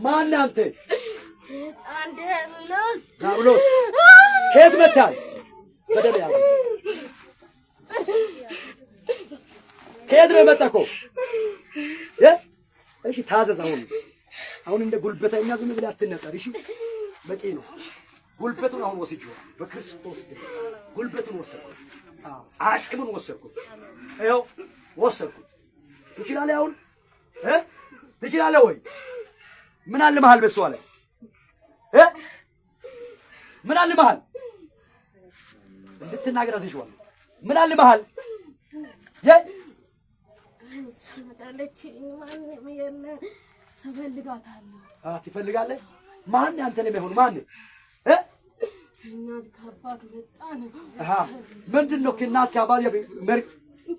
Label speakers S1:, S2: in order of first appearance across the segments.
S1: ማን አንተ?
S2: ሰይጣን ዲያብሎስ
S1: ዲያብሎስ ከየት መጣህ? በደል ያው ከየት ነው የመጣከው? እሺ ታዘዝ። አሁን እንደ ጉልበተኛ ዝም ብለህ አትነጠር። እሺ በቂ ነው። ጉልበቱን አሁን ወስጄዋለሁ። በክርስቶስ ጉልበቱን ወሰድኩት። አቅሙን ወሰድኩት። ይኸው ወሰድኩት። ትችላለህ አሁን ትችላለህ ወይ? ምን አለ መሃል በሷ ላይ ምን አለ መሃል እንድትናገር አዝዤዋለሁ። ምን አለ መሃል ትፈልጋለህ? ማን አንተ ነው የሚሆን? ማን
S2: እናት ከአባት መጣ ነው።
S1: ምንድን ነው ከእናት ከአባት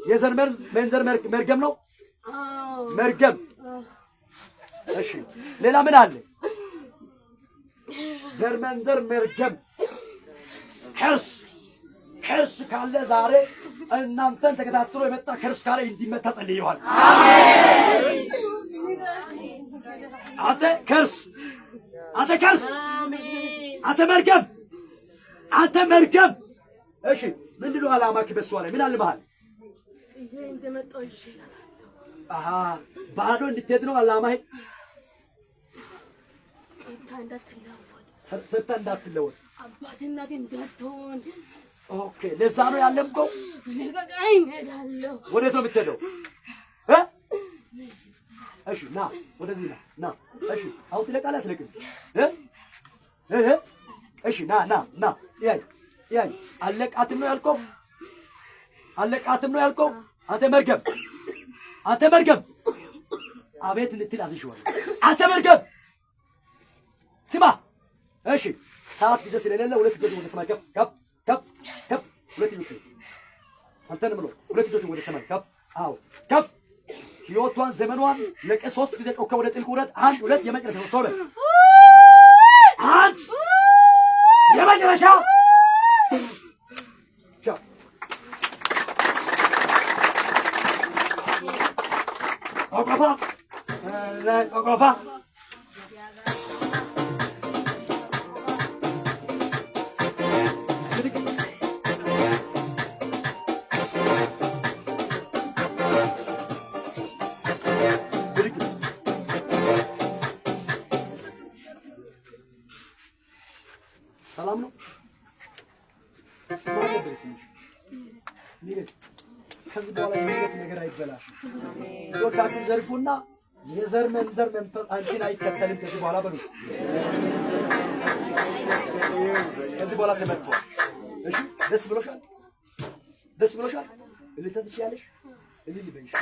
S1: የዘር መንዘር መርገም ነው? መርገም። እሺ ሌላ ምን አለ? ዘር መንዘር መርገም፣ ከርስ ካለ ዛሬ እናንተን ተከታትሎ የመጣ ከርስ ካለ እንዲመታ ጸልየዋል። አሜን። አንተ ከርስ፣ አንተ መርገም፣ እሺ ምንድነው ዓላማክ? በሷ ላይ ምን አልባል?
S2: ይሄ እንደመጣው ይችላል።
S1: ባዶ እንድትሄድ ነው ዓላማህ? ሰይጣን እንዳትለወጥ
S2: አባትና እንዳትሆን።
S1: ኦኬ ለዛ ነው ያለምከው።
S2: ለበቃኝ እሄዳለሁ።
S1: ወዴት ነው የምትሄደው? እሺ ና ወደዚህ ና። እሺ አውጥ ለቃላት አትለቅም። እሺ ና ያይ አለቃትም ነው ያልከው። አንተ መርገም አቤት ልትል አዝዤዋለሁ። አንተ መርገም ስማ። እሺ ሰዓት ጊዜ ስለሌለ ሁለት እጆች ወደ ሰማይ ከፍ ሁለት እጆች አንተንም ነው ሁለት እጆች ወደ ሰማይ ከፍ ሕይወቷን ዘመኗን ሶስት ጊዜ ጮኸ ወደ ጥልቅ ውረድ። አንድ ሁለት የመጨረሻ ሶለ አንድ የመጨረሻ ኦቆፋ ሰላም ነው። ከዚህ በኋላ የህይወት ነገር አይበላሽም። እጆቻችሁን ዘርጉና የዘር መንዘር መንፈስ አንቺን አይከተልም ከዚህ በኋላ በሉት። ከዚህ በኋላ ተመርቷል። እሺ ደስ ብሎሻል? እልል ትችያለሽ? እልል በይሽ።